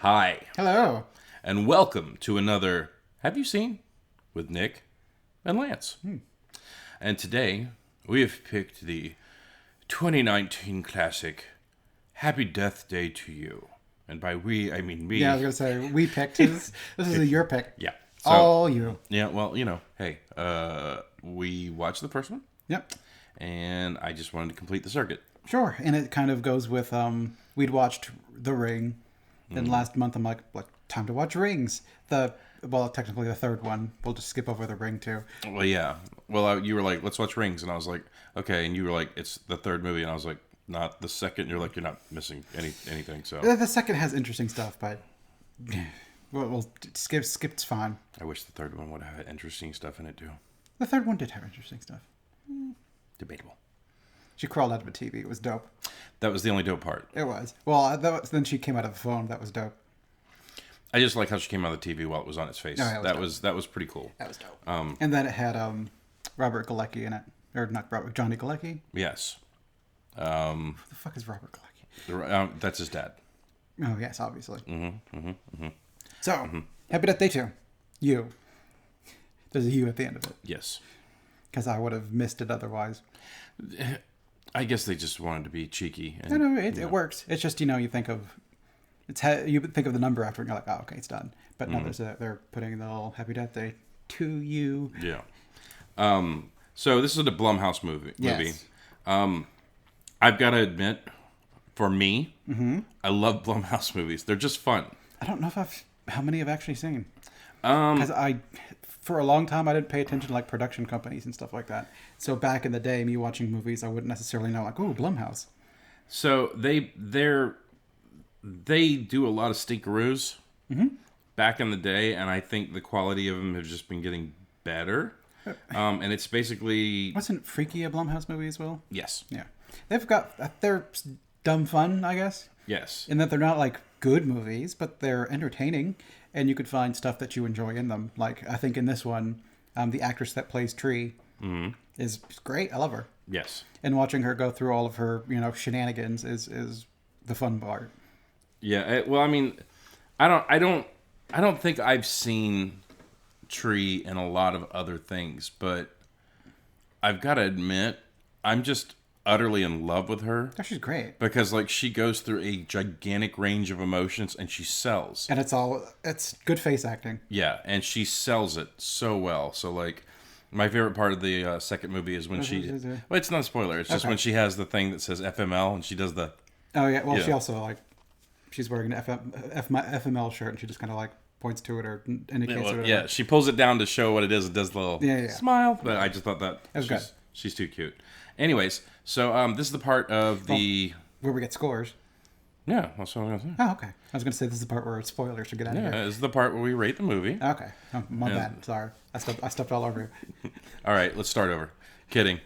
Hi, Hello. and welcome to another Have You Seen? With Nick and Lance. And today, we have picked the 2019 classic, Happy Death Day to You. And by we, I mean me. Yeah, I was gonna say we picked his. This is your pick. Yeah. So, All you. yeah, well, hey, we watched the first one, Yep. and I just wanted to complete the circuit. Sure. And it kind of goes with we'd watched The Ring. Then last month I'm like, time to watch Rings. Technically the third one. We'll just skip over The Ring too. Well, yeah. Well, you were like, let's watch Rings. And I was like, okay. And you were like, it's the third movie. And I was like, not the second. You're like, you're not missing anything. So The second has interesting stuff, but we'll skip. It's fine. I wish the third one would have had interesting stuff in it too. The third one did have interesting stuff. Debatable. She crawled out of a TV. It was dope. That was the only dope part. It was. Well, then she came out of the phone. That was dope. I just like how she came out of the TV while it was on its face. Oh, yeah, that was pretty cool. That was dope. And then it had Robert Galecki in it, or not Robert, Johnny Galecki. Yes. Who the fuck is Robert Galecki? That's his dad. Oh yes, obviously. So, Happy Death Day 2. You. There's a you at the end of it Yes. because I would have missed it otherwise. I guess they just wanted to be cheeky. And, No, it works. It's just you think of you think of the number after and you're like, oh okay, it's done. But no, they're putting the little Happy Death Day to you. Yeah. So this is a Blumhouse movie. Yes. I've got to admit, for me, I love Blumhouse movies. They're just fun. I don't know how many I've actually seen. Because for a long time, I didn't pay attention to like production companies and stuff like that. So back in the day, me watching movies, I wouldn't necessarily know like, oh, Blumhouse. So they do a lot of stinkeroos back in the day, and I think the quality of them have just been getting better. And it's basically Wasn't Freaky a Blumhouse movie as well? yes, Yeah. They're dumb fun, I guess. yes, In that they're not like good movies, but they're entertaining, and you could find stuff that you enjoy in them. Like I think in this one, the actress that plays Tree is great. I love her, yes, and watching her go through all of her shenanigans is the fun part. yeah. Well, I mean, I don't think I've seen Tree in a lot of other things, but I've got to admit, I'm just utterly in love with her. Oh, she's great, Because like she goes through a gigantic range of emotions and she sells. and it's good face acting. Yeah, and she sells it so well. So like my favorite part of the second movie is when she well, it's not a spoiler. It's just Okay. when she has the thing that says FML and she does the Oh yeah, well Yeah. she also she's wearing an FML shirt and she just kind of points to it or indicates it. yeah, she pulls it down to show what it is. It does the little Yeah. smile. But I just thought that was good. she's too cute. Anyways, so this is the part of the Where we get scores. yeah, that's what I'm gonna say. Oh, okay. I was going to say this is the part where spoilers should get out of Yeah, here. this is the part where we rate the movie. Okay. Oh, my bad. Sorry. I stepped all over you. All right, let's start over. Kidding.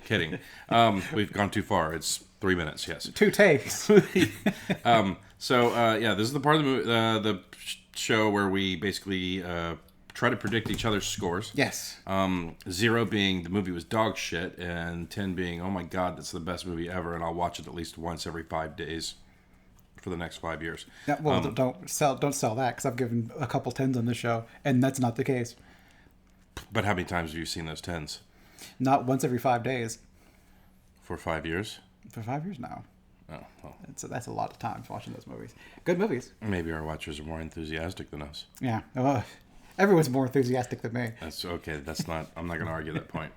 We've gone too far. It's 3 minutes. Yes. 2 takes. So this is the part of the movie, the show where we basically try to predict each other's scores. Yes. 0 being the movie was dog shit, and 10 being oh my god, that's the best movie ever, and I'll watch it at least once every 5 days for the next 5 years. Yeah, well, don't sell that because I've given a couple 10s on this show, and that's not the case. But how many times have you seen those 10s? Not once every 5 days. For 5 years? For 5 years now. Oh, well, That's a lot of times watching those movies. Good movies. maybe our watchers are more enthusiastic than us. Yeah. Everyone's more enthusiastic than me. That's okay. That's not. I'm not going to argue that point.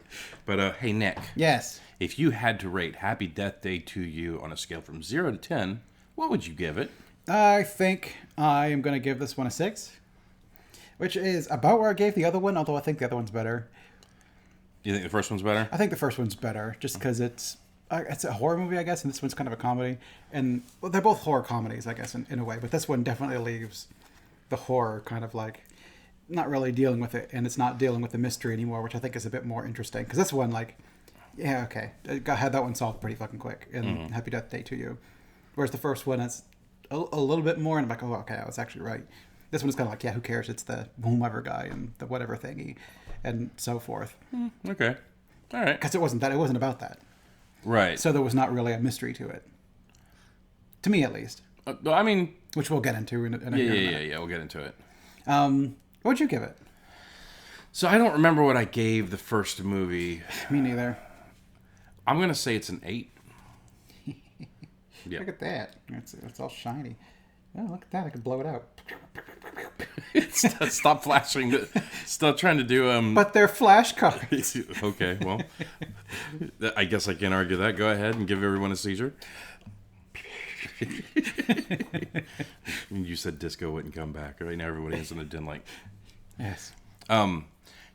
But hey, Nick. Yes. If you had to rate Happy Death Day to You on a scale from 0 to 10, what would you give it? I think I am going to give this one a 6, which is about where I gave the other one, although I think the other one's better. You think the first one's better? I think the first one's better just because it's a horror movie, I guess, and this one's kind of a comedy. And well, they're both horror comedies, I guess, in a way. But this one definitely leaves the horror kind of like not really dealing with it, and it's not dealing with the mystery anymore, which I think is a bit more interesting. Because this one, yeah, okay, I had that one solved pretty fucking quick. And Happy Death Day to You. Whereas the first one, it's a little bit more, and I'm like, oh, okay, I was actually right. This one's kind of like, yeah, who cares? It's the whomever guy and the whatever thingy, and so forth. Okay. All right. Because it wasn't about that. Right. So there was not really a mystery to it. To me, at least. I mean, which we'll get into in a Yeah. We'll get into it. What'd you give it? So I don't remember what I gave the first movie. Me neither. I'm gonna say it's an 8. Yeah. Look at that. It's all shiny. Oh, look at that. I could blow it out. Stop flashing. Stop trying to do But they're flashcards. Okay, well, I guess I can't argue that. Go ahead and give everyone a seizure. You said disco wouldn't come back. Right now, everybody is in a din like. Yes.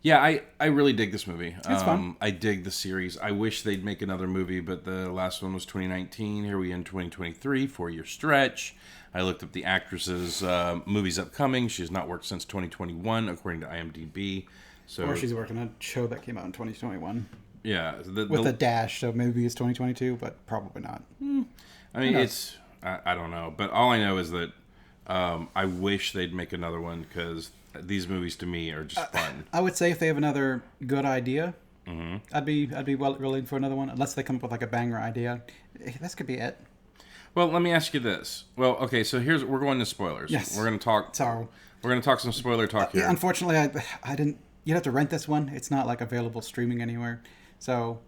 Yeah, I really dig this movie. It's fun. I dig the series. I wish they'd make another movie, but the last one was 2019. Here we end 2023, 4-year stretch. I looked up the actress's movies upcoming. She has not worked since 2021, according to IMDb. So, Or she's working on a show that came out in 2021. Yeah. With a dash, so maybe it's 2022, but probably not. I mean, it's... I don't know. But all I know is that I wish they'd make another one, because these movies, to me, are just fun. I would say if they have another good idea, I'd be willing for another one, unless they come up with like a banger idea. This could be it. Well, let me ask you this. Well, okay, so we're going to spoilers. Yes. We're going to talk. So, we're going to talk some spoiler talk here. yeah, unfortunately, I didn't. You'd have to rent this one. It's not like available streaming anywhere. So,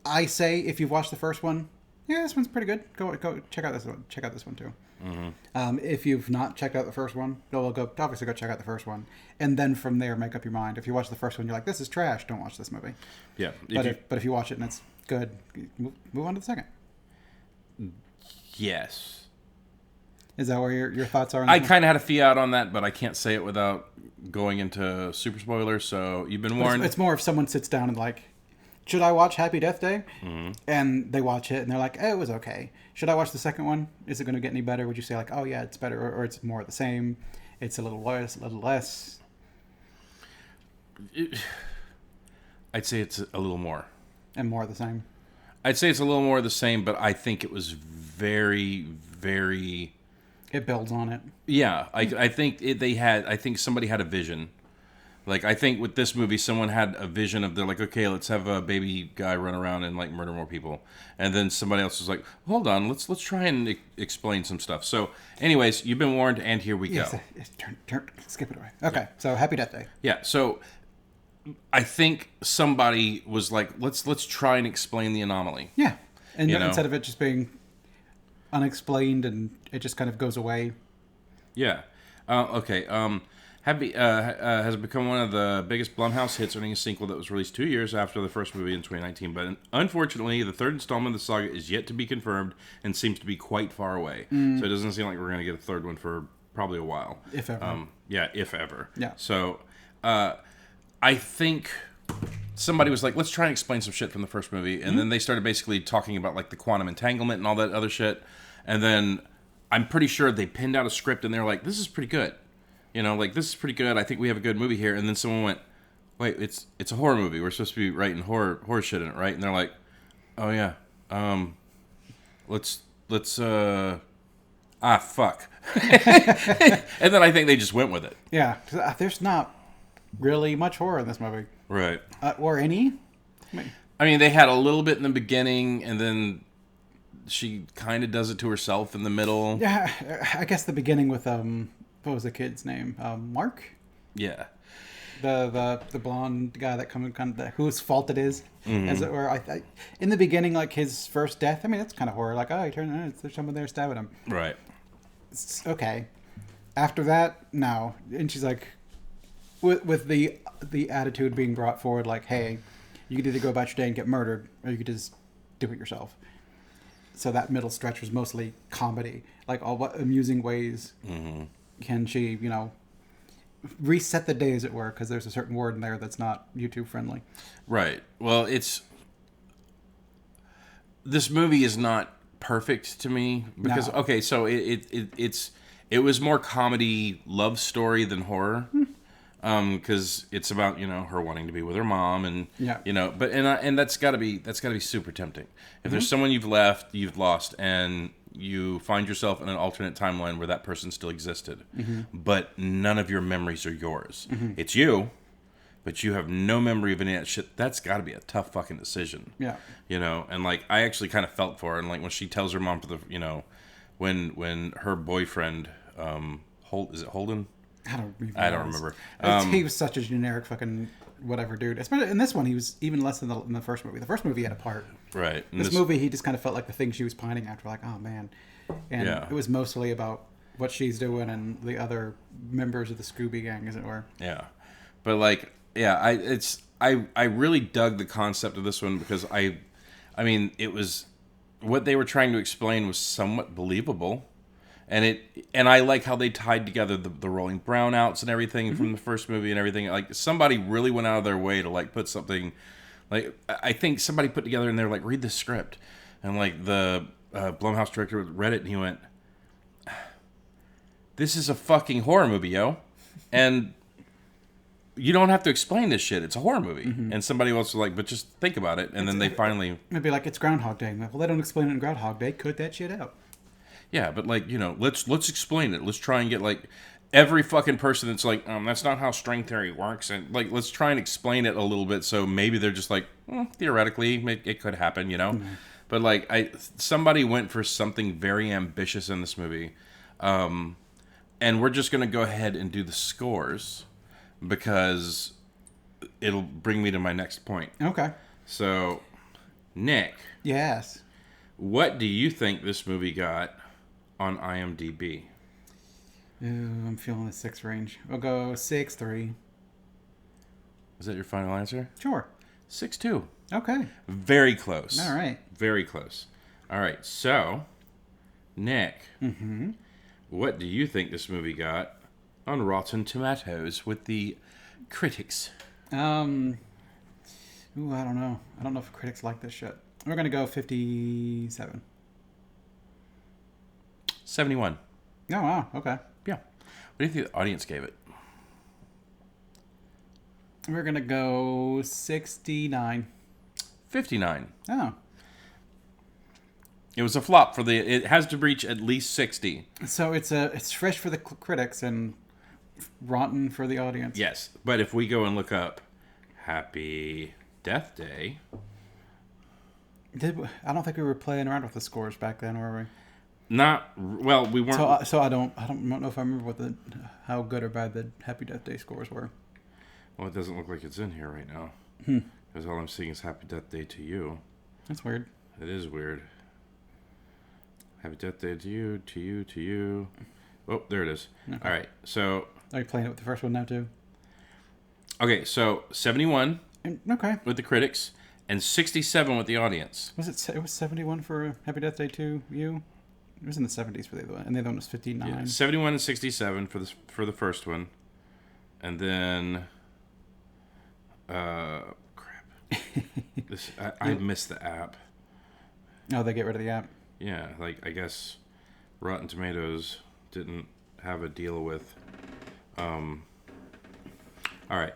I say if you've watched the first one, yeah, this one's pretty good. Go check out this one. Check out this one too. If you've not checked out the first one, obviously go check out the first one, and then from there make up your mind. If you watch the first one, you're like, this is trash. Don't watch this movie. Yeah. But if you watch it and it's good, move on to the second. Yes. Is that where your thoughts are? I kind of had a fiat on that, but I can't say it without going into super spoilers. So you've been warned. It's more if someone sits down and like, should I watch Happy Death Day? And they watch it and they're like, it was okay. Should I watch the second one? Is it going to get any better? Would you say like, oh yeah, it's better, or it's more of the same? It's a little worse, a little less. I'd say it's a little more. And more of the same. I'd say it's a little more of the same, but I think it was very, very... It builds on it. Yeah, I think I think somebody had a vision. Like, I think with this movie, someone had a vision of, they're like, okay, let's have a baby guy run around and, like, murder more people. And then somebody else was like, hold on, let's try and explain some stuff. So, anyways, you've been warned, and here we go. Turn, skip it away. Okay, so Happy Death Day. Yeah, so I think somebody was like, let's try and explain the anomaly. Yeah, and You know? instead of it just being unexplained and it just kind of goes away. Yeah. Okay. Happy has become one of the biggest Blumhouse hits, earning a sequel that was released 2 years after the first movie in 2019. But unfortunately, the third installment of the saga is yet to be confirmed and seems to be quite far away. So it doesn't seem like we're going to get a third one for probably a while. If ever. Yeah, if ever. Yeah. So I think somebody was like, let's try and explain some shit from the first movie. And then they started basically talking about like the quantum entanglement and all that other shit. And then I'm pretty sure they pinned out a script and they're like, this is pretty good. You know, like, this is pretty good. I think we have a good movie here. And then someone went, wait, it's a horror movie. We're supposed to be writing horror shit in it, right? And they're like, oh yeah, let's fuck. And then I think they just went with it. Yeah, 'cause, there's not really much horror in this movie. Right. Or any. I mean, they had a little bit in the beginning, and then she kind of does it to herself in the middle. Yeah, I guess the beginning with what was the kid's name? Mark. Yeah. The blonde guy that whose fault it is, as it were. I in the beginning, like his first death. I mean, that's kind of horror. Like, oh, he turned around, there's someone there stabbing him. Right. It's okay. After that, no. And she's like, with the attitude being brought forward, like, hey, you could either go about your day and get murdered, or you could just do it yourself. So that middle stretch was mostly comedy, like all what amusing ways can she, reset the day, as it were, because there's a certain word in there that's not YouTube friendly. Right. Well, this movie is not perfect to me because No. okay, so it was more comedy love story than horror. Because it's about her wanting to be with her mom and but that's got to be super tempting. If there's someone you've lost, and you find yourself in an alternate timeline where that person still existed, but none of your memories are yours. It's you, but you have no memory of any of that shit. That's got to be a tough fucking decision. Yeah. And like I actually kind of felt for her, and like when she tells her mom when her boyfriend, is it Holden? I don't remember. He was such a generic fucking whatever dude. Especially in this one, he was even less than in the first movie. The first movie had a part. Right. This movie, he just kind of felt like the thing she was pining after. Like, oh man, and it was mostly about what she's doing and the other members of the Scooby Gang, as it were. Yeah, but like, yeah, I really dug the concept of this one because I mean, it was what they were trying to explain was somewhat believable. And I like how they tied together the rolling brownouts and everything from the first movie and everything. Like, somebody really went out of their way to, like, put something... Like, I think somebody put together and they're like, read the script. And, like, the Blumhouse director read it and he went, this is a fucking horror movie, yo. And you don't have to explain this shit. It's a horror movie. Mm-hmm. And somebody else was like, but just think about it. And then they finally... It'd be like, it's Groundhog Day. Well, they don't explain it in Groundhog Day. Cut that shit out. Yeah, but like, you know, let's explain it. Let's try and get like every fucking person that's like, that's not how string theory works, and like let's try and explain it a little bit. So maybe they're just like, theoretically, it could happen, you know. Mm-hmm. But like, somebody went for something very ambitious in this movie, and we're just gonna go ahead and do the scores because it'll bring me to my next point. Okay. So, Nick. Yes. What do you think this movie got on IMDb? Ooh, I'm feeling the 6 range. We'll go 6.3. Is that your final answer? Sure. 6.2. Okay. Very close. All right. Very close. All right. So, Nick, what do you think this movie got on Rotten Tomatoes with the critics? Ooh, I don't know. I don't know if critics like this shit. We're going to go 57. 71. Oh, wow. Okay. Yeah. What do you think the audience gave it? We're going to go 69. 59. Oh. It was a flop it has to reach at least 60. So it's fresh for the critics and rotten for the audience. Yes. But if we go and look up Happy Death Day... I don't think we were playing around with the scores back then, were we? We weren't. So I don't know if I remember how good or bad the Happy Death Day scores were. Well, it doesn't look like it's in here right now. Because all I'm seeing is Happy Death Day to You. That's weird. It is weird. Happy Death Day to you, to you, to you. Oh, there it is. Okay. All right, so... Are you playing it with the first one now, too? Okay, so 71 okay. with the critics and 67 with the audience. It was 71 for Happy Death Day to You? It was in the 70s for the other one, and the other one was 59. Yeah, 71 and 67 for the first one. And then... crap. I missed the app. Oh, they get rid of the app? Yeah, like, I guess Rotten Tomatoes didn't have a deal with... all right.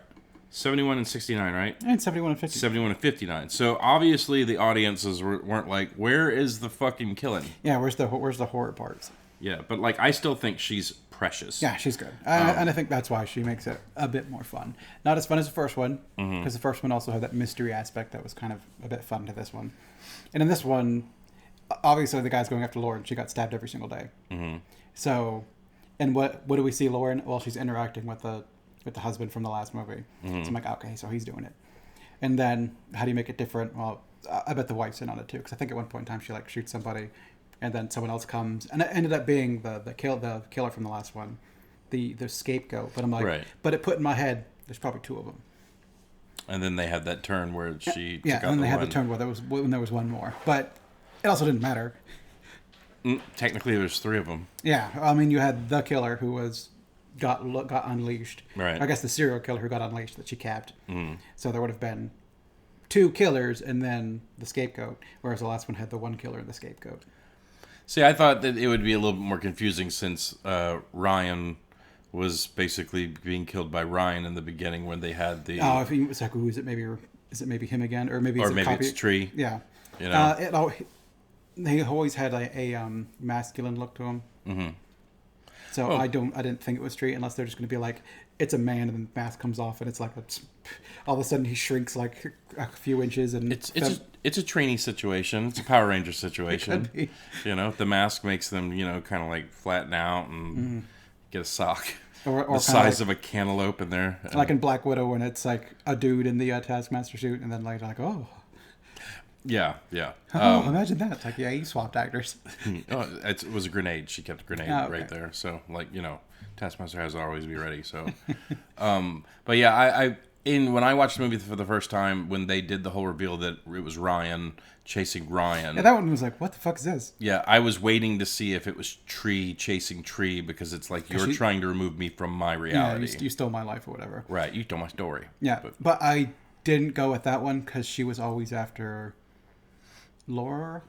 71 and 69, right? And 71 and 59. 71 and 59. So, obviously, the audiences weren't like, where is the fucking killing? Yeah, where's the horror parts? Yeah, but, like, I still think she's precious. Yeah, she's good. And I think that's why she makes it a bit more fun. Not as fun as the first one, because the first one also had that mystery aspect that was kind of a bit fun to this one. And in this one, obviously, the guy's going after Lauren. She got stabbed every single day. Mm-hmm. So, and what do we see Lauren? Well, she's interacting with the husband from the last movie. Mm-hmm. So I'm like, okay, so he's doing it. And then, how do you make it different? Well, I bet the wife's in on it too, because I think at one point in time she like shoots somebody, and then someone else comes, and it ended up being the killer from the last one, the scapegoat. But I'm like, right. But it put in my head, there's probably two of them. And then they had that turn where she took out and then they had the turn where there was one more, but it also didn't matter. Technically, there's three of them. Yeah, I mean, you had the killer who got unleashed. Right. I guess the serial killer who got unleashed that she capped. Mm. So there would have been two killers and then the scapegoat, whereas the last one had the one killer and the scapegoat. See, I thought that it would be a little bit more confusing since Ryan was basically being killed by Ryan in the beginning when they had the... Oh, it's like, is it maybe him again? Or maybe it's Tree. Yeah. You know? He always had a masculine look to him. Mm-hmm. So Oh. I didn't think it was Tree unless they're just going to be like, it's a man and then the mask comes off and it's like all of a sudden he shrinks like a few inches and It's a trainee situation. It's a Power Ranger situation. be. You know, the mask makes them, kind of like flatten out and get a sock or the size of a cantaloupe in there. like in Black Widow when it's like a dude in the Taskmaster suit and then like oh Yeah. imagine that. It's like, yeah, he swapped actors. It was a grenade. She kept a grenade okay. right there. So, like, Taskmaster has to always be ready. So, but yeah, when I watched the movie for the first time, when they did the whole reveal that it was Ryan chasing Ryan. Yeah, that one was like, what the fuck is this? Yeah, I was waiting to see if it was Tree chasing Tree because it's like you're trying to remove me from my reality. Yeah, you stole my life or whatever. Right, you stole my story. Yeah, but I didn't go with that one because she was always after Laurel,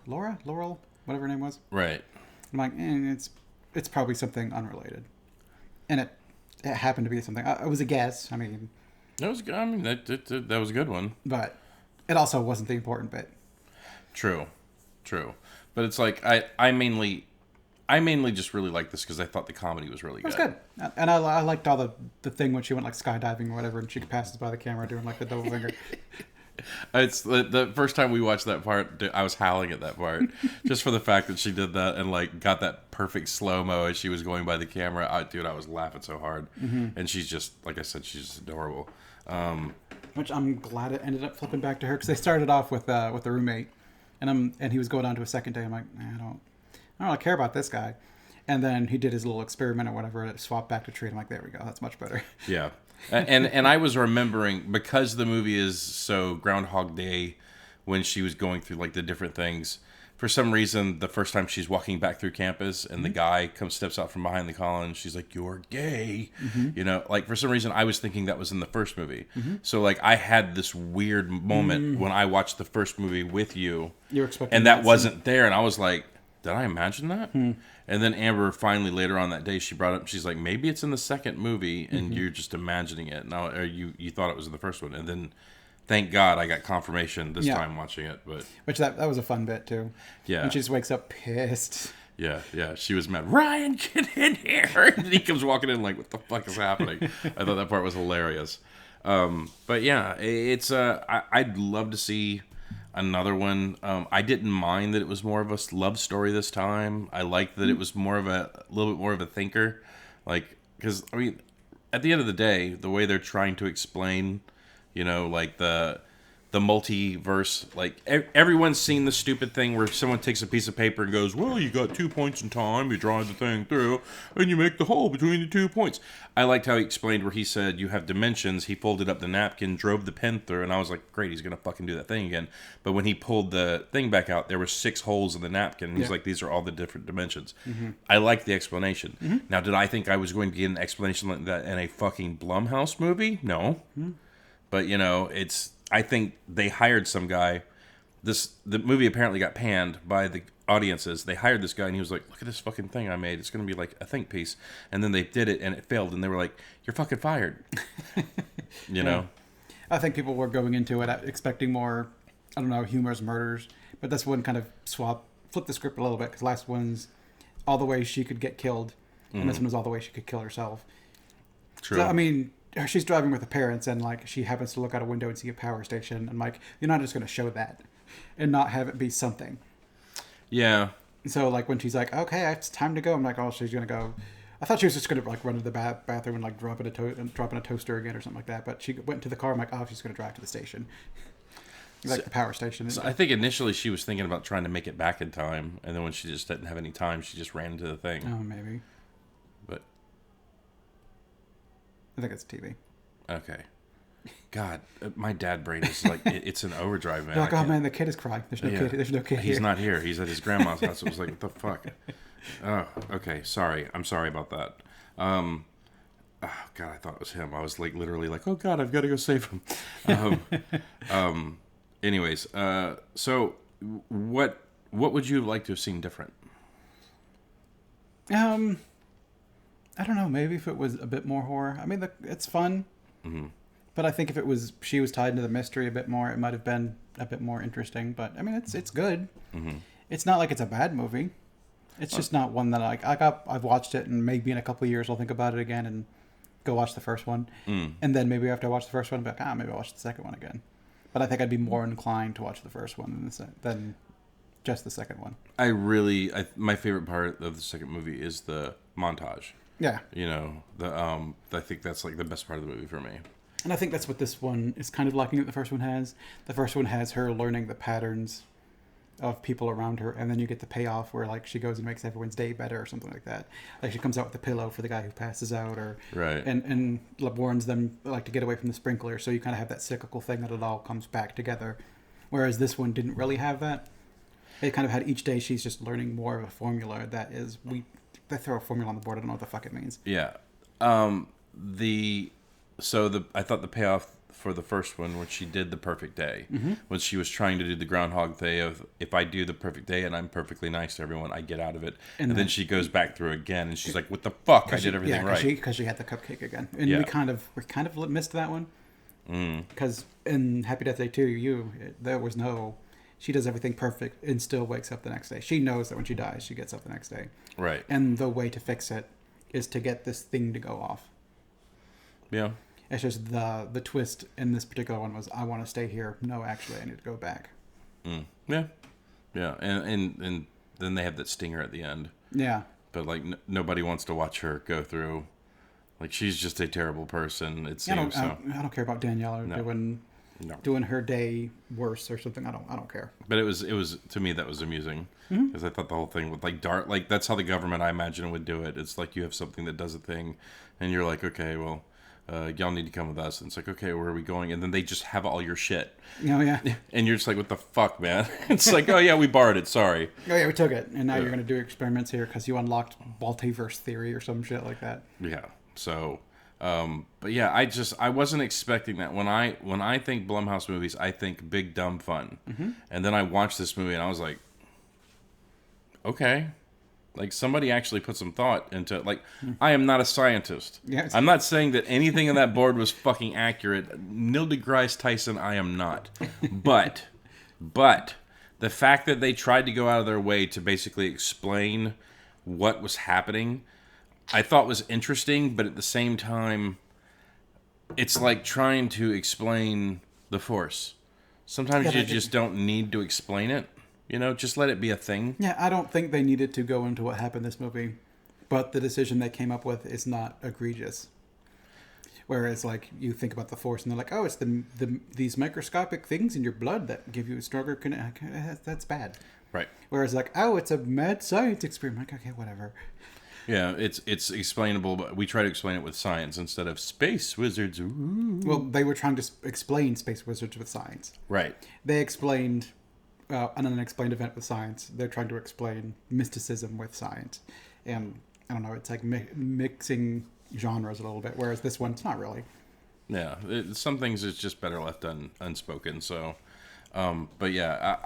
whatever her name was. Right. I'm like, it's probably something unrelated, and it happened to be something. It was a guess. I mean, That was good. I mean, that was a good one. but it also wasn't the important bit. True. But it's like I mainly just really liked this because I thought the comedy was really It was good. good, and I liked all the thing when she went like skydiving or whatever, and she passes by the camera doing like the double finger. It's the first time we watched that part, I was howling at that part just for the fact that she did that and like got that perfect slow mo as she was going by the camera. I was laughing so hard, and she's just like I said, she's just adorable. Which I'm glad it ended up flipping back to her because they started off with the roommate, and he was going on to a second day. I'm like, I don't really care about this guy, and then he did his little experiment or whatever. It swapped back to Tree. I'm like, there we go, that's much better. Yeah. And I was remembering because the movie is so Groundhog Day when she was going through like the different things. For some reason, the first time she's walking back through campus and the guy steps out from behind the column, she's like, "You're gay," like for some reason I was thinking that was in the first movie. So like I had this weird moment when I watched the first movie with you, You were expecting and that that wasn't there, and I was like, did I imagine that? And then Amber finally later on that day she brought up, she's like, maybe it's in the second movie and you're just imagining it now, or you thought it was in the first one. And then thank God I got confirmation this time watching it. But Which that was a fun bit too. Yeah. When she just wakes up pissed. yeah, she was mad. Ryan, get in here! And he comes walking in like, what the fuck is happening? I thought that part was hilarious. But yeah, it's I'd love to see another one. I didn't mind that it was more of a love story this time. I liked that it was more of a little bit more of a thinker, like because I mean, at the end of the day, the way they're trying to explain, like the multiverse, like everyone's seen the stupid thing where someone takes a piece of paper and goes, well, you got 2 points in time, you draw the thing through, and you make the hole between the 2 points. I liked how he explained where he said you have dimensions. He folded up the napkin, drove the pen through, and I was like, great, he's gonna fucking do that thing again. But when he pulled the thing back out, there were 6 holes in the napkin, and he's like, these are all the different dimensions. I liked the explanation. Now, did I think I was going to get an explanation like that in a fucking Blumhouse movie? No. But I think they hired some guy. The movie apparently got panned by the audiences. They hired this guy, and he was like, "Look at this fucking thing I made. It's going to be like a think piece." And then they did it, and it failed. And they were like, "You're fucking fired." You know. I think people were going into it expecting more, I don't know, humorous murders. But this one kind of flipped the script a little bit because last one's all the way she could get killed, and this one was all the way she could kill herself. True. So, I mean, she's driving with her parents, and like she happens to look out a window and see a power station, and like you're not just going to show that and not have it be something. Yeah. So like when she's like, okay, it's time to go, I'm like, oh, she's going to go. I thought she was just going to like run to the bathroom and like drop in a toaster again or something like that. But she went to the car. I'm like, oh, she's going to drive to the station, like the power station. So I think initially she was thinking about trying to make it back in time, and then when she just didn't have any time, she just ran into the thing. Oh, maybe. But I think it's TV. okay. God, my dad brain is like it's an overdrive, man. You're like, oh man, the kid is crying. There's no kid. There's no kid. He's here. not here. He's at his grandma's house. It was like, what the fuck? Oh, okay. Sorry. I'm sorry about that. Oh, God, I thought it was him. I was like literally like, oh God, I've got to go save him. Anyways, so what would you like to have seen different? I don't know. Maybe if it was a bit more horror. I mean, it's fun. Mm-hmm. But I think if she was tied into the mystery a bit more, it might have been a bit more interesting. But I mean, it's good. Mm-hmm. It's not like it's a bad movie. It's just not one that I've watched it, and maybe in a couple of years I'll think about it again and go watch the first one. And then maybe after I watch the first one, I'll be like, maybe I'll watch the second one again. But I think I'd be more inclined to watch the first one than just the second one. My favorite part of the second movie is the montage. Yeah. You know, I think that's like the best part of the movie for me. And I think that's what this one is kind of lacking that the first one has. The first one has her learning the patterns of people around her, and then you get the payoff where like she goes and makes everyone's day better or something like that. Like she comes out with a pillow for the guy who passes out, or right, and warns them like to get away from the sprinkler. So you kind of have that cyclical thing that it all comes back together. Whereas this one didn't really have that. It kind of had each day she's just learning more of a formula that is they throw a formula on the board. I don't know what the fuck it means. Yeah. I thought the payoff for the first one, when she did the perfect day, when she was trying to do the Groundhog Day of, if I do the perfect day and I'm perfectly nice to everyone, I get out of it. And then she goes back through again, and she's like, "What the fuck? I did everything right." Because she had the cupcake again, and we kind of missed that one. Because in Happy Death Day 2, there was no. She does everything perfect and still wakes up the next day. She knows that when she dies, she gets up the next day. Right. And the way to fix it is to get this thing to go off. Yeah. It's just the twist in this particular one was, I want to stay here. No, actually, I need to go back. Yeah. Yeah. And then they have that stinger at the end. Yeah. But like nobody wants to watch her go through. Like, she's just a terrible person. It seems. I don't care about Danielle doing her day worse or something. I don't care. But it was to me, that was amusing, because I thought the whole thing with like Dart, like that's how the government, I imagine, would do it. It's like you have something that does a thing, and you're like, okay, well, y'all need to come with us. And it's like, okay, where are we going? And then they just have all your shit. Oh yeah. And you're just like, what the fuck, man? It's like, oh yeah, we borrowed it. Sorry. Oh yeah, we took it, and now you're gonna do experiments here because you unlocked multiverse theory or some shit like that. Yeah. So. But yeah, I wasn't expecting that. When I think Blumhouse movies, I think big dumb fun, and then I watched this movie and I was like, okay, like somebody actually put some thought into it. Like, I am not a scientist. Yes. I'm not saying that anything in that board was fucking accurate. Neil deGrasse Tyson, I am not. But the fact that they tried to go out of their way to basically explain what was happening, I thought was interesting, but at the same time, it's like trying to explain the Force. Sometimes you just don't need to explain it. You know, just let it be a thing. Yeah, I don't think they needed to go into what happened in this movie, but the decision they came up with is not egregious. Whereas, like, you think about the Force, and they're like, oh, it's these microscopic things in your blood that give you a stronger that's bad. Right. Whereas, like, oh, it's a mad science experiment. Like, okay, whatever. Yeah, it's explainable, but we try to explain it with science instead of space wizards. Ooh. Well, they were trying to explain space wizards with science. Right. They explained an unexplained event with science. They're trying to explain mysticism with science. And, I don't know, it's like mixing genres a little bit, whereas this one's not really. Yeah, some things is just better left unspoken. So, but yeah,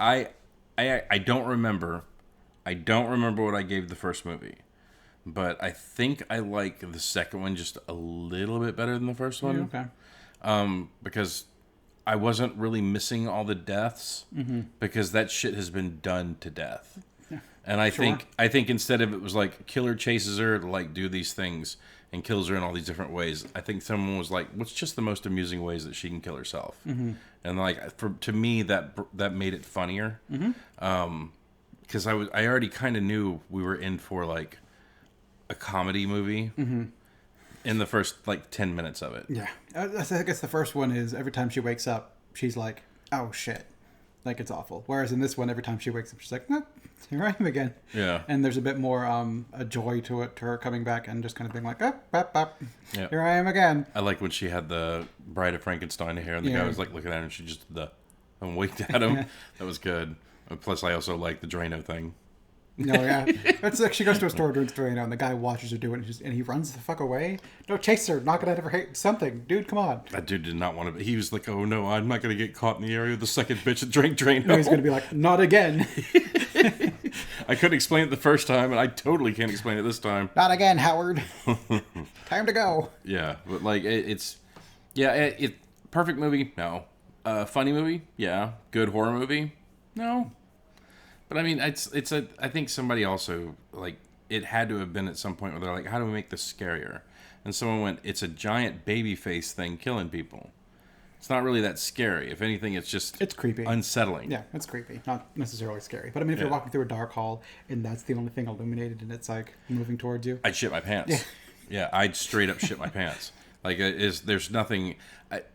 I don't remember. I don't remember what I gave the first movie. But I think I like the second one just a little bit better than the first one. Yeah, okay. Because I wasn't really missing all the deaths, because that shit has been done to death. Yeah. And I think instead of it was like killer chases her to like do these things and kills her in all these different ways, I think someone was like, what's just the most amusing ways that she can kill herself? And like to me that made it funnier. Because I already kind of knew we were in for like a comedy movie in the first like 10 minutes of it. Yeah. I guess the first one is every time she wakes up, she's like, oh shit. Like, it's awful. Whereas in this one, every time she wakes up, she's like, oh, here I am again. Yeah. And there's a bit more a joy to it, to her coming back and just kind of being like, Yep. Here I am again. I like when she had the Bride of Frankenstein hair and the guy was like looking at her and she just and winked at him. That was good. Plus, I also like the Drano thing. No, yeah. It's like she goes to a store drinks Drano and the guy watches her do it and he runs the fuck away. No, chase her. Knock it out of her head. Something. Dude, come on. That dude did not want to. He was like, oh no, I'm not going to get caught in the area of the second bitch that drank Drano. No, he's going to be like, not again. I couldn't explain it the first time, and I totally can't explain it this time. Not again, Howard. Time to go. Yeah, but like perfect movie? No. Funny movie? Yeah. Good horror movie? No. But I mean, it's a. I think somebody also like it had to have been at some point where they're like, how do we make this scarier? And someone went, it's a giant baby face thing killing people. It's not really that scary. If anything, it's creepy, unsettling. Yeah, it's creepy, not necessarily scary. But I mean, if you're walking through a dark hall and that's the only thing illuminated and it's like moving towards you, I'd shit my pants. Yeah, I'd straight up shit my pants. Like, there's nothing.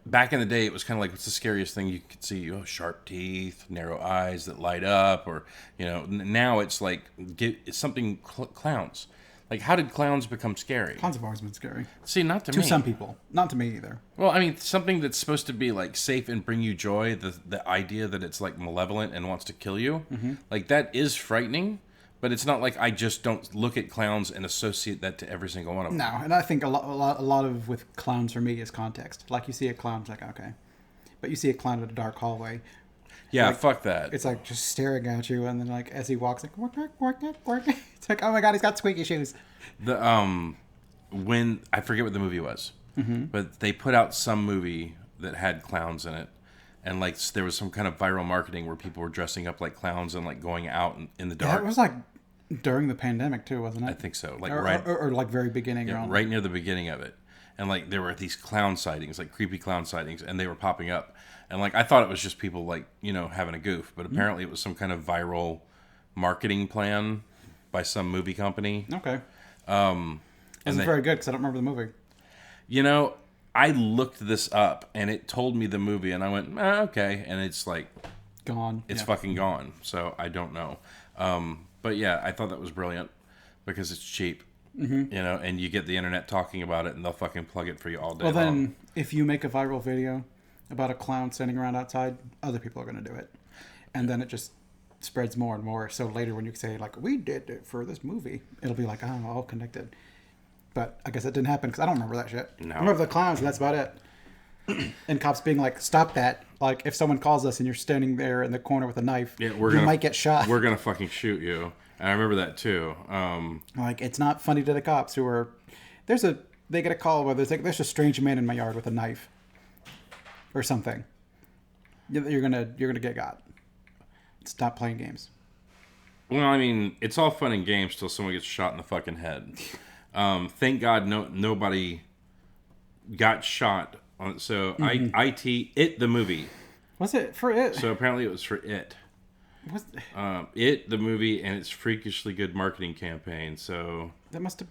Back in the day, it was kind of like, what's the scariest thing you could see? Oh, sharp teeth, narrow eyes that light up, or now it's like it's something clowns. Like, how did clowns become scary? clowns have always been scary. See, not to me. To some people, not to me either. Well, I mean, something that's supposed to be like safe and bring you joy. The idea that it's like malevolent and wants to kill you, like that is frightening. But it's not like I just don't look at clowns and associate that to every single one of them. No, and I think a lot of with clowns for me is context. Like you see a clown, it's like okay, but you see a clown in a dark hallway. Yeah, like, fuck that. It's like just staring at you, and then like as he walks, like work. It's like, oh my god, he's got squeaky shoes. The when I forget what the movie was, but they put out some movie that had clowns in it, and like there was some kind of viral marketing where people were dressing up like clowns and like going out in the dark. Yeah, it was like during the pandemic too, wasn't it? I think so. Like or like very beginning. Yeah, right near the beginning of it. And like there were these clown sightings, like creepy clown sightings, and they were popping up. And like I thought it was just people like, having a goof, but apparently it was some kind of viral marketing plan by some movie company. Okay. Wasn't very good because I don't remember the movie. I looked this up and it told me the movie and I went, okay. And it's like gone. It's fucking gone. So I don't know. But yeah, I thought that was brilliant because it's cheap. And you get the internet talking about it and they'll fucking plug it for you all day long. Well, then, if you make a viral video about a clown standing around outside, other people are going to do it. And then it just spreads more and more. So later when you say, like, we did it for this movie, it'll be like, oh, all connected. But I guess it didn't happen because I don't remember that shit. No. I remember the clowns and that's about it. And cops being like, stop that. Like, if someone calls us and you're standing there in the corner with a knife, you might get shot. We're going to fucking shoot you. And I remember that too. Like, it's not funny to the cops who are... They get a call where there's a strange man in my yard with a knife. Or something. You're gonna get got. Stop playing games. Well, I mean, it's all fun and games till someone gets shot in the fucking head. Thank God nobody got shot. So It the movie. Was it for It? So apparently it was for It. It the movie and its freakishly good marketing campaign. So that must have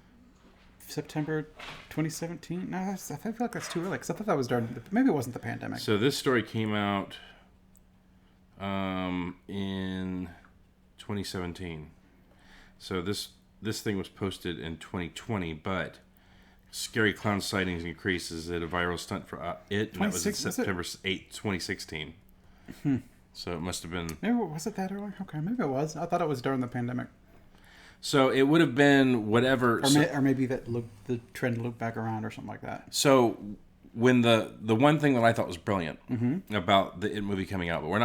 September 2017. No, I feel like that's too early because I thought that was during. Maybe it wasn't the pandemic. So this story came out in 2017. So this thing was posted in 2020, but scary clown sightings increases at a viral stunt for It. And that was September 8th, 2016. So it must have been... Maybe, was it that early? Okay, maybe it was. I thought it was during the pandemic. So it would have been whatever... Or maybe the trend looped back around or something like that. So when the one thing that I thought was brilliant about the It movie coming out, but we're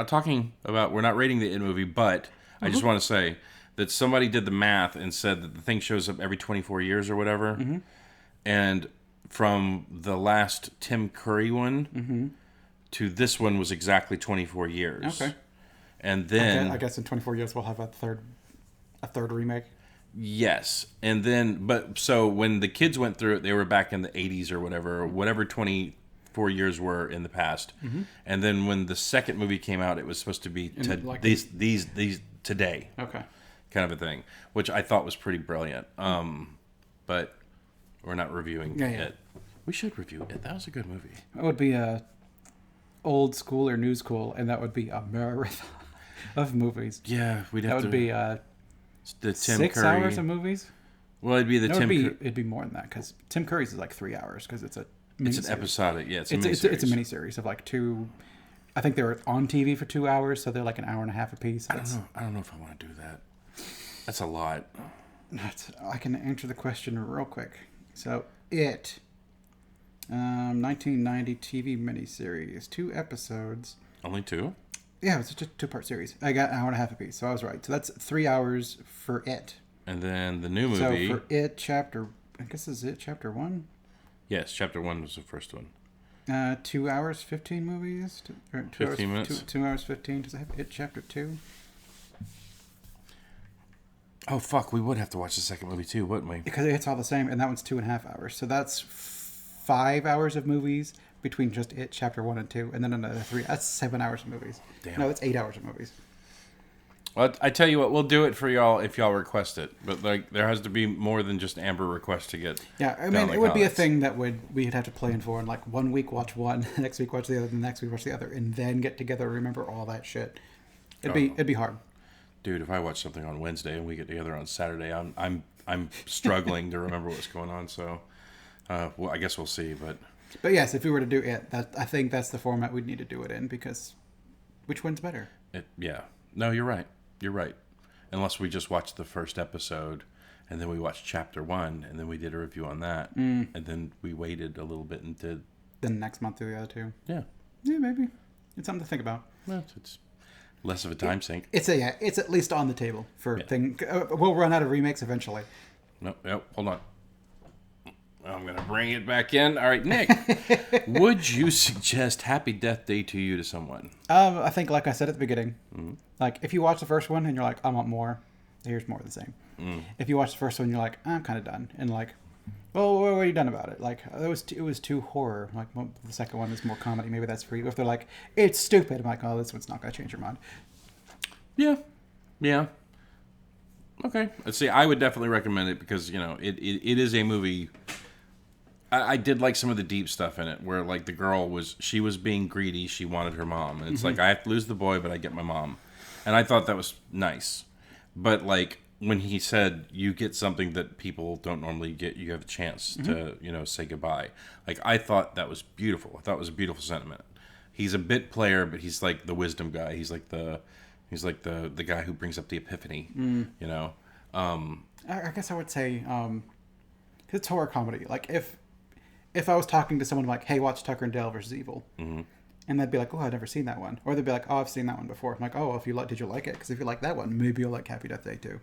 not rating the It movie, but I just want to say that somebody did the math and said that the thing shows up every 24 years or whatever. And from the last Tim Curry one... to this one was exactly 24 years. Okay. And then... I guess in 24 years we'll have a third remake. Yes. And then... But so when the kids went through it, they were back in the 80s or whatever 24 years were in the past. And then when the second movie came out, it was supposed to be these today. Okay. Kind of a thing. Which I thought was pretty brilliant. But we're not reviewing it. We should review it. That was a good movie. It would be a... old school or new school, and that would be a marathon of movies. Yeah, we'd have to... That would be the Tim 6 Curry. hours of movies? Well, it'd be the Tim Curry. It'd be more than that, because Tim Curry's is like 3 hours, because it's an episodic, yeah, it's a miniseries of like 2... I think they were on TV for 2 hours, so they're like an hour and a half a piece. I don't know if I want to do that. That's a lot. I can answer the question real quick. So, It... 1990 TV miniseries, 2 episodes. Only 2? Yeah, it's just a 2-part series. I got an hour and a half apiece, so I was right. So that's 3 hours for It. And then the new movie. So for It, I guess this is It, chapter 1? Yes, chapter 1 was the first one. 2 hours, 15 movies? 15 minutes? 2 hours, 15. Does it have It, chapter 2? Oh, fuck. We would have to watch the second movie, too, wouldn't we? Because it's all the same, and that one's 2.5 hours. So that's 5 hours of movies between just it, chapter 1 and 2, and then another 3. That's 7 hours of movies. Damn. No, that's 8 hours of movies. Well, I tell you what, we'll do it for y'all if y'all request it. But like, there has to be more than just Amber request to get. Yeah, I mean, it would be a thing that we'd have to plan for, and like 1 week watch one, next week watch the other, the next week watch the other, and then get together and remember all that shit. It'd be hard. Dude, if I watch something on Wednesday and we get together on Saturday, I'm struggling to remember what's going on. So, well, I guess we'll see. But yes, if we were to do it, I think that's the format we'd need to do it in, because which one's better? Yeah, no, you're right. You're right. Unless we just watched the first episode and then we watched chapter 1 and then we did a review on that and then we waited a little bit and did. Then next month do the other two. Yeah. Yeah, maybe. It's something to think about. Well, it's less of a time sink. It's at least on the table for thing. We'll run out of remakes eventually. Nope, hold on. I'm going to bring it back in. All right, Nick, would you suggest Happy Death Day to you to someone? I think, like I said at the beginning, like if you watch the first one and you're like, I want more, here's more of the same. If you watch the first one, you're like, I'm kind of done, and like, well, what are you done about it? Like, it was too horror. Like, well, the second one is more comedy. Maybe that's for you. If they're like, it's stupid, I'm like, oh, this one's not going to change your mind. Yeah. Okay. Let's see. I would definitely recommend it because, you know, it is a movie. I did like some of the deep stuff in it where, like, the girl was being greedy. She wanted her mom. And it's like, I have to lose the boy, but I get my mom. And I thought that was nice. But, like, when he said you get something that people don't normally get, you have a chance to, you know, say goodbye. Like, I thought that was beautiful. I thought it was a beautiful sentiment. He's a bit player, but he's like the wisdom guy. He's like the guy who brings up the epiphany, you know. I guess I would say, 'cause it's horror comedy. Like if I was talking to someone like, hey, watch Tucker and Dale versus Evil, and they'd be like, oh, I've never seen that one, or they'd be like, oh, I've seen that one before. I'm like, oh, well, did you like it? Because if you like that one, maybe you'll like Happy Death Day too,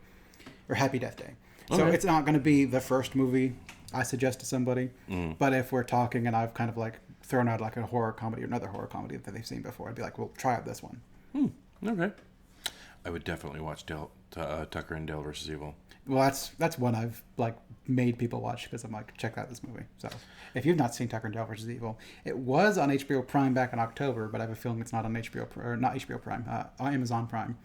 or Happy Death Day. Okay. So it's not going to be the first movie I suggest to somebody, but if we're talking and I've kind of like thrown out like a horror comedy or another horror comedy that they've seen before, I'd be like, well, try out this one. Okay. I would definitely watch Tucker and Dale versus Evil. Well, that's one I've like made people watch because I'm like, check out this movie. So if you've not seen Tucker and Dale versus Evil, it was on HBO Prime back in October, but I have a feeling it's not on not HBO Prime, on Amazon Prime.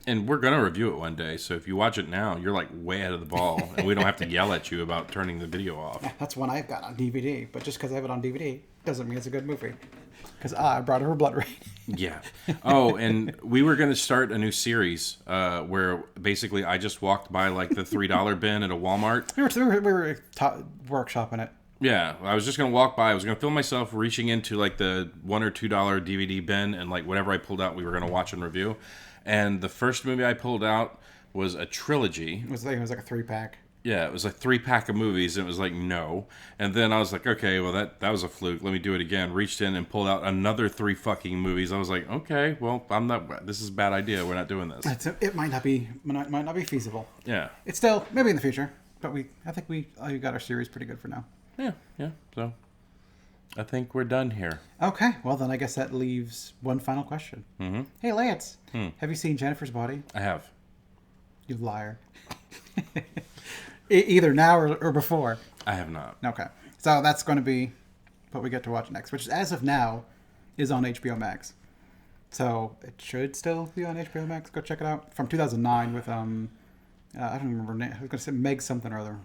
And we're gonna review it one day, so if you watch it now, you're like way ahead of the ball, and we don't have to yell at you about turning the video off. Yeah, that's one I've got on DVD, but just because I have it on DVD doesn't mean it's a good movie. Because I brought her Blood Rain. Yeah. Oh, and we were going to start a new series where basically I just walked by like the $3 bin at a Walmart. We were workshopping it. Yeah, I was just going to walk by. I was going to film myself reaching into like the $1 or $2 DVD bin, and like whatever I pulled out, we were going to watch and review. And the first movie I pulled out was a trilogy. It was like a 3-pack. Yeah, it was like 3-pack of movies, and it was like, no. And then I was like, okay, well, that was a fluke. Let me do it again. Reached in and pulled out another 3 fucking movies. I was like, okay, well, this is a bad idea. We're not doing this. It might not be feasible. Yeah. It's still, maybe in the future, but I think we got our series pretty good for now. Yeah. So, I think we're done here. Okay, well, then I guess that leaves one final question. Mm-hmm. Hey, Lance, have you seen Jennifer's Body? I have. You liar. Either now or before. I have not. Okay. So that's going to be what we get to watch next, which as of now is on HBO Max. So it should still be on HBO Max. Go check it out. From 2009 with, I don't remember her name. I was going to say Meg something or other.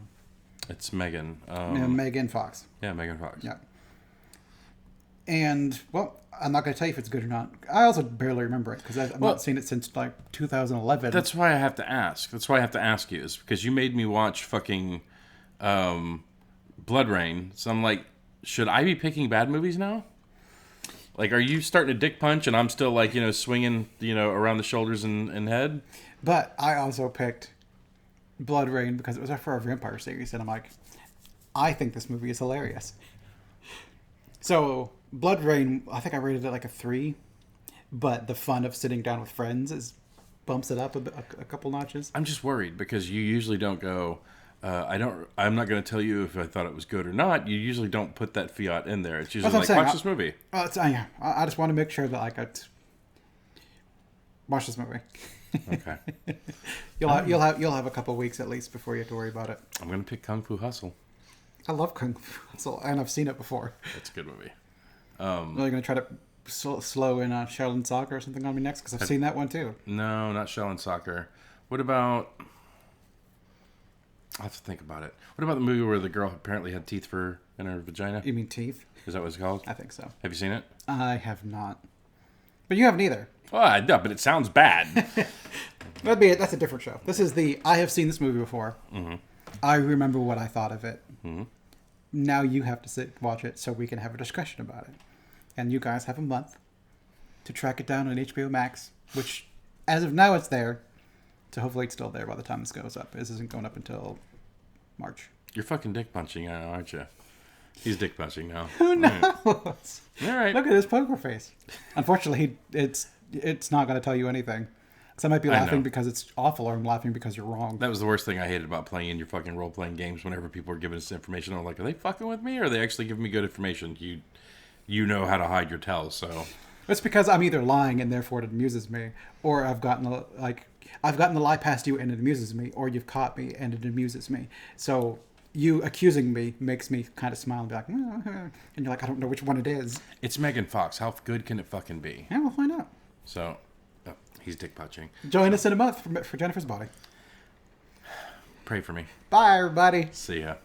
It's Megan. Megan Fox. Yeah, Megan Fox. Yeah. And, well, I'm not going to tell you if it's good or not. I also barely remember it because I've not seen it since, like, 2011. That's why I have to ask. That's why I have to ask you, is because you made me watch fucking Blood Rain. So I'm like, should I be picking bad movies now? Like, are you starting to dick punch and I'm still, like, you know, swinging, you know, around the shoulders and head? But I also picked Blood Rain because it was for our vampire series. And I'm like, I think this movie is hilarious. So... Blood Rain, I think I rated it like a 3, but the fun of sitting down with friends bumps it up a couple notches. I'm just worried because you usually don't go. I'm not going to tell you if I thought it was good or not. You usually don't put that fiat in there. It's usually like, watch this movie. I just want to make sure that I got watch this movie. Okay. You'll have a couple weeks at least before you have to worry about it. I'm gonna pick Kung Fu Hustle. I love Kung Fu Hustle, and I've seen it before. That's a good movie. Are you gonna try to slow in Shaolin Soccer or something on me next? Because I've seen that one too. No, not Shaolin Soccer. What about? I'll have to think about it. What about the movie where the girl apparently had teeth in her vagina? You mean Teeth? Is that what it's called? I think so. Have you seen it? I have not, but you haven't either. Oh, I know, but it sounds bad. That's a different show. This is I have seen this movie before. Mm-hmm. I remember what I thought of it. Mm-hmm. Now you have to watch it so we can have a discussion about it. And you guys have a month to track it down on HBO Max, which, as of now, it's there. So hopefully it's still there by the time this goes up. This isn't going up until March. You're fucking dick punching now, aren't you? He's dick punching now. Who knows? All right. Look at his poker face. Unfortunately, it's not going to tell you anything. So I might be laughing because it's awful, or I'm laughing because you're wrong. That was the worst thing I hated about playing in your fucking role-playing games. Whenever people are giving us information, I'm like, are they fucking with me, or are they actually giving me good information? You know how to hide your tells, so... It's because I'm either lying and therefore it amuses me, or I've gotten the lie past you and it amuses me, or you've caught me and it amuses me. So you accusing me makes me kind of smile and be like, and you're like, I don't know which one it is. It's Megan Fox. How good can it fucking be? Yeah, we'll find out. So, he's dick punching. Join us in a month for Jennifer's Body. Pray for me. Bye, everybody. See ya.